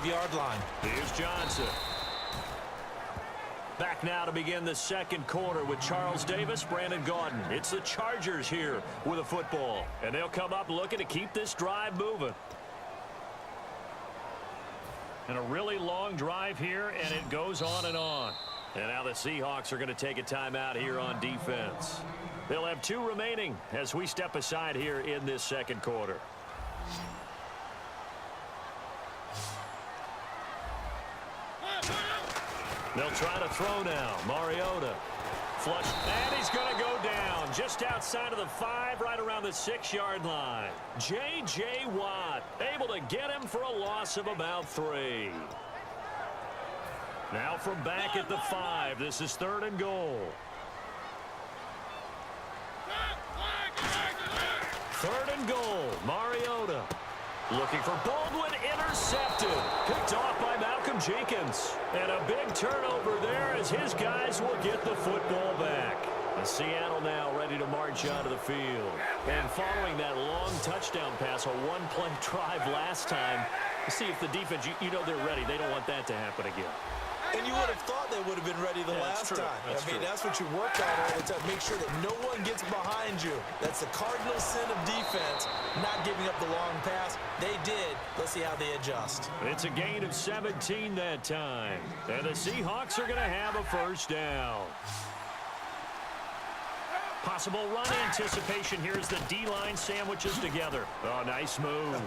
5-yard line. Here's Johnson. Back now to begin the second quarter with Charles Davis, Brandon Gaudin. It's the Chargers here with a football. And they'll come up looking to keep this drive moving. And a really long drive here, and it goes on and on. And now the Seahawks are going to take a timeout here on defense. They'll have 2 remaining as we step aside here in this second quarter. They'll try to throw now. Mariota. Flush. And he's going to go down just outside of the 5, right around the 6-yard line. J.J. Watt able to get him for a loss of about 3. Now from back at the 5. This is 3rd and goal. 3rd and goal. Mariota. Looking for Baldwin, intercepted. Picked off by Malcolm Jenkins. And a big turnover there as his guys will get the football back. And Seattle now ready to march onto the field. And following that long touchdown pass, a one-play drive last time, see if the defense, you know they're ready. They don't want that to happen again. And you would have thought they would have been ready the last time. That's what you work on all the time. Make sure that no one gets behind you. That's the cardinal sin of defense, not giving up the long pass. They did. Let's see how they adjust. It's a gain of 17 that time. And the Seahawks are going to have a first down. Possible run anticipation. Here's the D-line sandwiches together. Oh, nice move.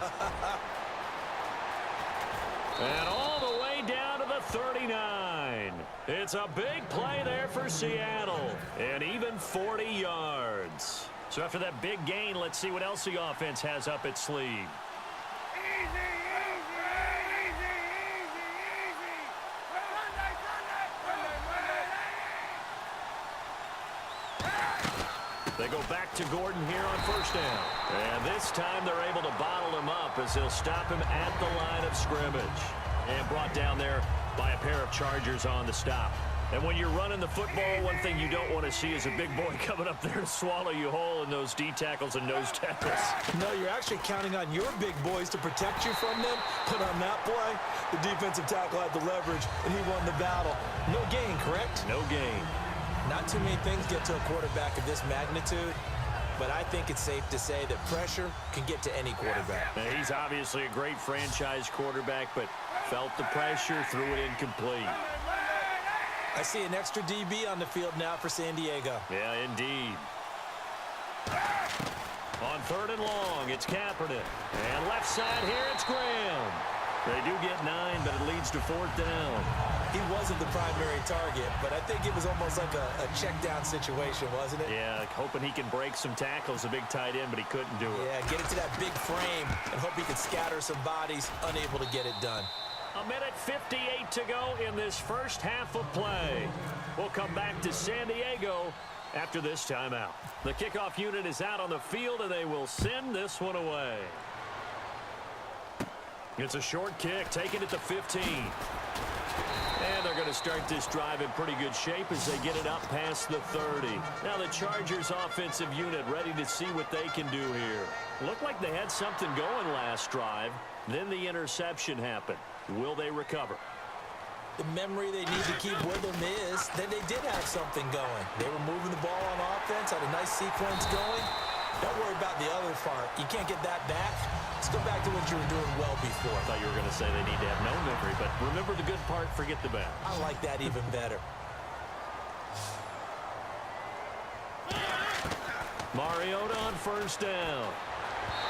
And all the way down to the 39. It's a big play there for Seattle. And even 40 yards. So after that big gain, let's see what else the offense has up its sleeve. They go back to Gordon here on first down. And this time they're able to bottle him up as they'll stop him at the line of scrimmage. And brought down there by a pair of Chargers on the stop. And when you're running the football, one thing you don't want to see is a big boy coming up there to swallow you whole in those D tackles and nose tackles. No, you're actually counting on your big boys to protect you from them. But on that play, the defensive tackle had the leverage, and he won the battle. No gain, correct? No gain. Not too many things get to a quarterback of this magnitude, but I think it's safe to say that pressure can get to any quarterback. Now, he's obviously a great franchise quarterback, but felt the pressure, threw it incomplete. I see an extra DB on the field now for San Diego. Yeah, indeed. On 3rd and long, it's Kaepernick. And left side here, it's Graham. They do get 9, but it leads to 4th down. He wasn't the primary target, but I think it was almost like a check-down situation, wasn't it? Yeah, like hoping he can break some tackles, a big tight end, but he couldn't do it. Yeah, get it to that big frame and hope he could scatter some bodies, unable to get it done. 1:58 to go in this first half of play. We'll come back to San Diego after this timeout. The kickoff unit is out on the field, and they will send this one away. It's a short kick, taken at the 15. And they're going to start this drive in pretty good shape as they get it up past the 30. Now the Chargers offensive unit ready to see what they can do here. Looked like they had something going last drive. Then the interception happened. Will they recover? The memory they need to keep with them is that they did have something going. They were moving the ball on offense, had a nice sequence going. Don't worry about the other part. You can't get that back. Let's go back to what you were doing well before. I thought you were going to say they need to have no memory, but remember the good part, forget the bad. I like that even better. Mariota on first down.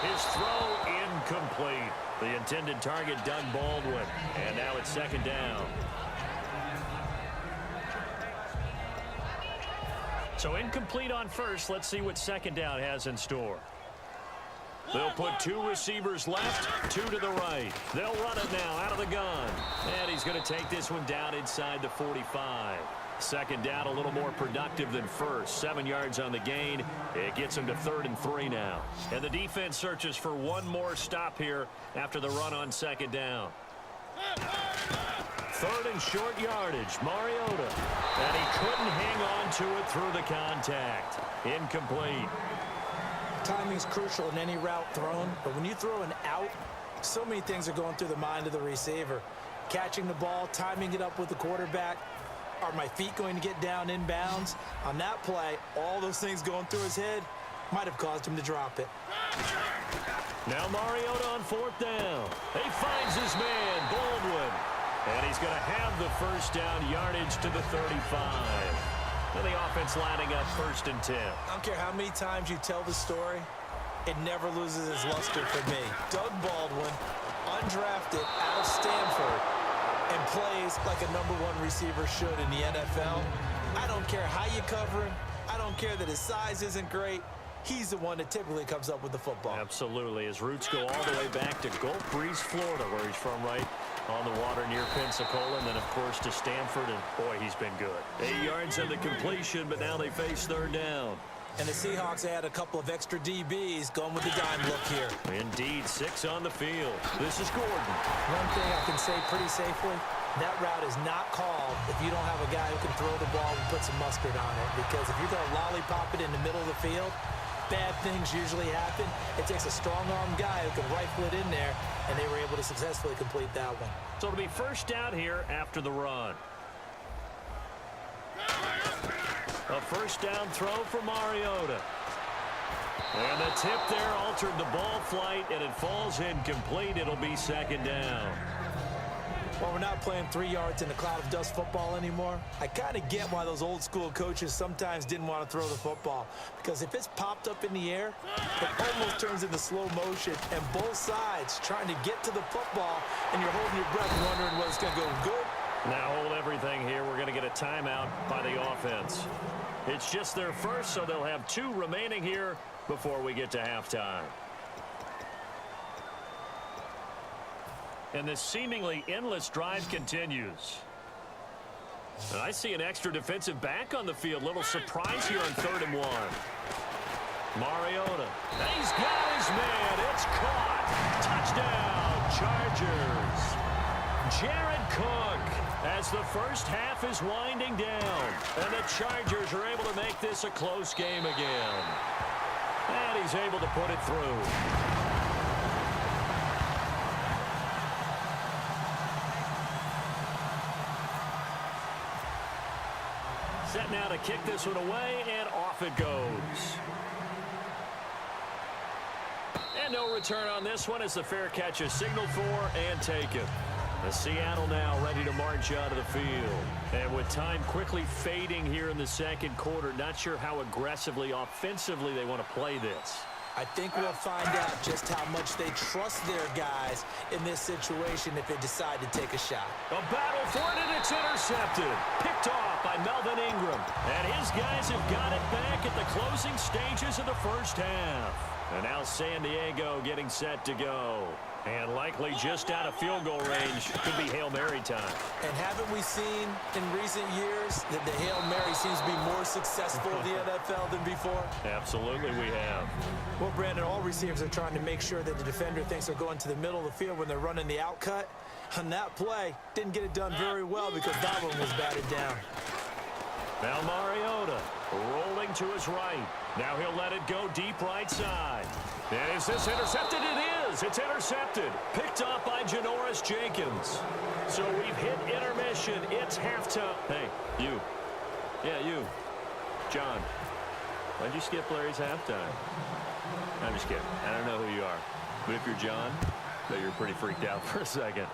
His throw incomplete. The intended target, Doug Baldwin. And now it's 2nd down. So incomplete on first. Let's see what 2nd down has in store. They'll put 2 receivers left, 2 to the right. They'll run it now out of the gun. And he's going to take this one down inside the 45. 2nd down, a little more productive than first. 7 yards on the gain. It gets him to 3rd and 3 now. And the defense searches for one more stop here after the run on 2nd down. 3rd and short yardage. Mariota. And he couldn't hang on to it through the contact. Incomplete. Timing's crucial in any route thrown, but when you throw an out, So many things are going through the mind of the receiver. Catching the ball, timing it up with the quarterback. Are my feet going to get down inbounds? On that play, all those things going through his head might have caused him to drop it. Now Mariota on 4th down. He finds his man, Baldwin. And he's going to have the first down, yardage to the 35. And the offense lining up 1st and 10. I don't care how many times you tell the story, it never loses its luster for me. Doug Baldwin, undrafted out of Stanford, and plays like a #1 receiver should in the NFL. I don't care how you cover him. I don't care that his size isn't great. He's the one that typically comes up with the football. Absolutely. His roots go all the way back to Gulf Breeze, Florida, where he's from, right on the water near Pensacola, and then, of course, to Stanford, and, boy, he's been good. 8 yards on the completion, but now they face 3rd down. And the Seahawks had a couple of extra DBs going with the dime look here. Indeed, 6 on the field. This is Gordon. One thing I can say pretty safely, that route is not called if you don't have a guy who can throw the ball and put some mustard on it. Because if you're going to lollipop it in the middle of the field, bad things usually happen. It takes a strong-arm guy who can rifle it in there, and they were able to successfully complete that one. So it'll be 1st down here after the run. A 1st down throw for Mariota. And the tip there altered the ball flight, and it falls incomplete. It'll be 2nd down. Well, we're not playing 3 yards in a cloud of dust football anymore. I kind of get why those old school coaches sometimes didn't want to throw the football. Because if it's popped up in the air, it almost turns into slow motion. And both sides trying to get to the football, and you're holding your breath wondering whether it's going to go good. Now hold everything here. We're going to get a timeout by the offense. It's just their first, so they'll have 2 remaining here before we get to halftime. And this seemingly endless drive continues. And I see an extra defensive back on the field. Little surprise here on 3rd and 1. Mariota. He's got his man. It's caught. Touchdown, Chargers. Jared Cook, as the first half is winding down. And the Chargers are able to make this a close game again. And he's able to put it through. Set now to kick this one away, and off it goes. And no return on this one as the fair catch is signaled for and taken. The Seattle now ready to march out of the field. And with time quickly fading here in the 2nd quarter, not sure how aggressively, offensively they want to play this. I think we'll find out just how much they trust their guys in this situation if they decide to take a shot. A battle for it, and it's intercepted. Picked off by Melvin Ingram. And his guys have got it back at the closing stages of the 1st half. And now San Diego getting set to go. And likely just out of field goal range. Could be Hail Mary time. And haven't we seen in recent years that the Hail Mary seems to be more successful in the NFL than before? Absolutely we have. Well, Brandon, all receivers are trying to make sure that the defender thinks they're going to the middle of the field when they're running the out cut. On that play, didn't get it done very well because that one was batted down. Now Mariota rolling to his right. Now he'll let it go deep right side. And is this intercepted? It is. It's intercepted. Picked up by Janoris Jenkins. So we've hit intermission. It's halftime. Hey, you. Yeah, you. John. Why'd you skip Larry's halftime? I'm just kidding. I don't know who you are. But if you're John, I bet you're pretty freaked out for a second.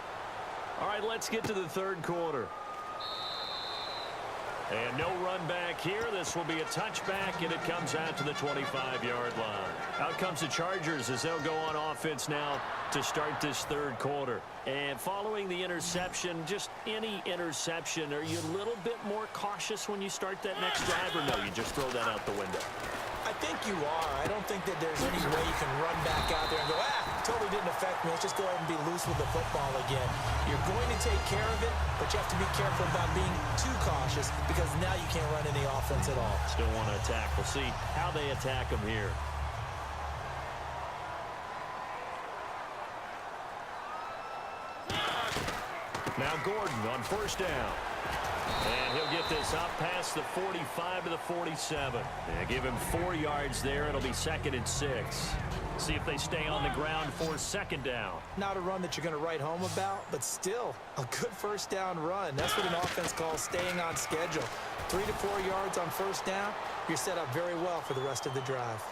All right, let's get to the 3rd quarter. And no run back here. This will be a touchback, and it comes out to the 25-yard line. Out comes the Chargers as they'll go on offense now to start this 3rd quarter. And following the interception, just any interception, are you a little bit more cautious when you start that next drive, or no, you just throw that out the window? I think you are. I don't think that there's any way you can run back out there and go, totally didn't affect me. Let's just go ahead and be loose with the football again. You're going to take care of it, but you have to be careful about being too cautious because now you can't run any offense at all. Still want to attack. We'll see how they attack them here. Now Gordon on 1st down. And he'll get this up past the 45 to the 47. Give him 4 yards there. It'll be 2nd and 6. See if they stay on the ground for 2nd down. Not a run that you're going to write home about, but still a good first down run. That's what an offense calls staying on schedule. 3 to 4 yards on first down. You're set up very well for the rest of the drive.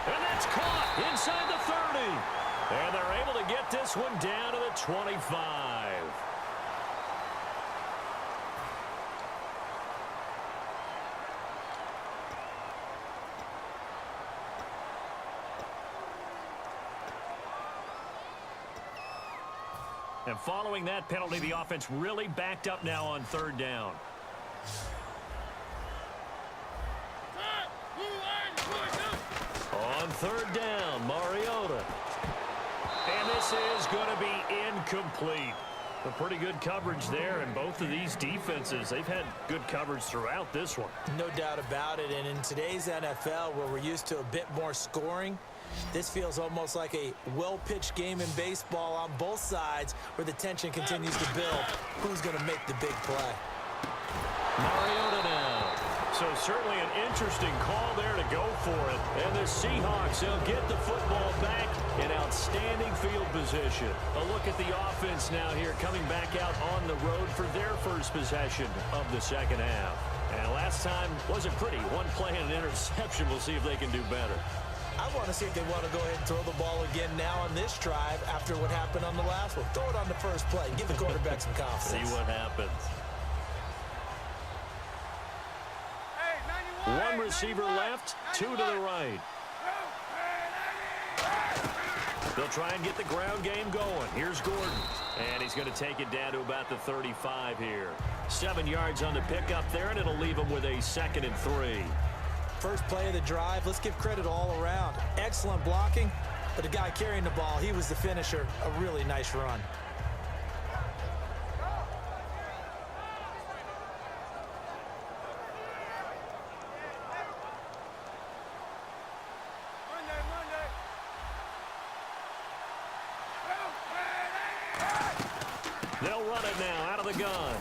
And that's caught inside the 30. And they're able to get this one down to the 25. And following that penalty, the offense really backed up now on 3rd down. On 3rd down, Mariota. And this is going to be incomplete. A pretty good coverage there, and both of these defenses, they've had good coverage throughout this one. No doubt about it, and in today's NFL, where we're used to a bit more scoring, this feels almost like a well-pitched game in baseball on both sides where the tension continues to build. Who's going to make the big play? Mariota now. So certainly an interesting call there to go for it. And the Seahawks, they'll get the football back in outstanding field position. A look at the offense now here coming back out on the road for their first possession of the 2nd half. And last time wasn't pretty. One play and an interception. We'll see if they can do better. I want to see if they want to go ahead and throw the ball again now on this drive after what happened on the last one. Throw it on the first play. Give the quarterback some confidence. See what happens. One receiver left, 2 to the right. They'll try and get the ground game going. Here's Gordon. And he's going to take it down to about the 35 here. 7 yards on the pickup there, and it'll leave him with a 2nd and 3. First play of the drive, let's give credit all around. Excellent blocking, but the guy carrying the ball, he was the finisher. A really nice run. They'll run it now out of the gun.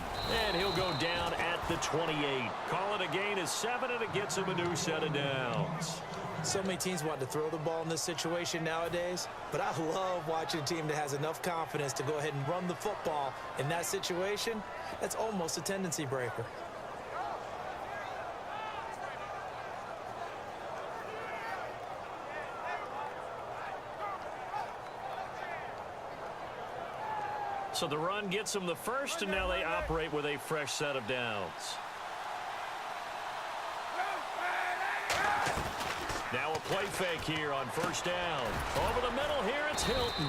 And he'll go down at the 28. Call it a gain of 7, and it gets him a new set of downs. So many teams want to throw the ball in this situation nowadays, but I love watching a team that has enough confidence to go ahead and run the football in that situation. That's almost a tendency breaker. So the run gets them the first, and now they operate with a fresh set of downs. Now a play fake here on first down. Over the middle here, it's Hilton.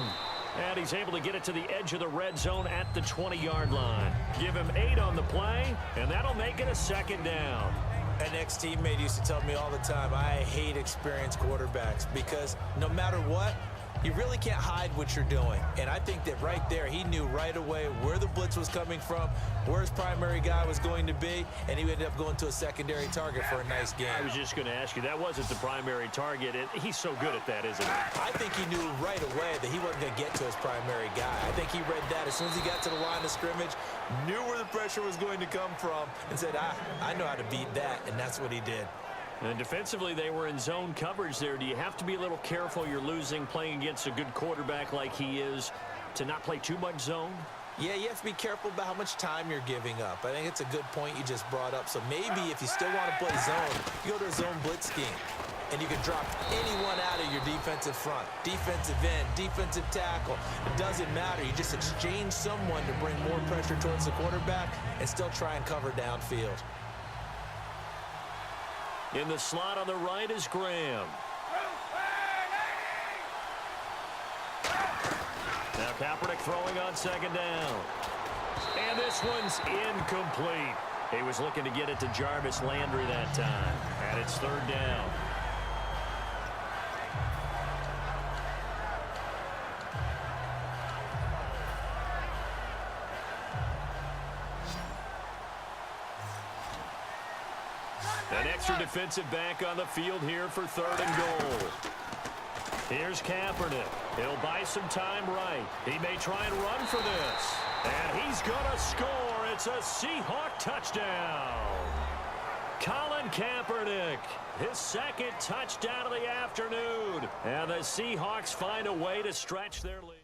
And he's able to get it to the edge of the red zone at the 20-yard line. Give him 8 on the play, and that'll make it a 2nd down. An ex-teammate used to tell me all the time, I hate experienced quarterbacks because no matter what, you really can't hide what you're doing. And I think that right there, he knew right away where the blitz was coming from, where his primary guy was going to be, and he ended up going to a secondary target for a nice game. I was just going to ask you, that wasn't the primary target. He's so good at that, isn't he? I think he knew right away that he wasn't going to get to his primary guy. I think he read that as soon as he got to the line of scrimmage, knew where the pressure was going to come from, and said, I know how to beat that, and that's what he did. And defensively, they were in zone coverage there. Do you have to be a little careful? You're losing, playing against a good quarterback like he is, to not play too much zone? Yeah, you have to be careful about how much time you're giving up. I think it's a good point you just brought up. So maybe if you still want to play zone, you go to a zone blitz scheme, and you can drop anyone out of your defensive front, defensive end, defensive tackle. It doesn't matter. You just exchange someone to bring more pressure towards the quarterback and still try and cover downfield. In the slot on the right is Graham. Now Kaepernick throwing on 2nd down. And this one's incomplete. He was looking to get it to Jarvis Landry that time. And it's 3rd down. An extra defensive back on the field here for 3rd and goal. Here's Kaepernick. He'll buy some time right. He may try and run for this. And he's going to score. It's It's a Seahawk touchdown. Colin Kaepernick, his second touchdown of the afternoon. And the Seahawks find a way to stretch their lead.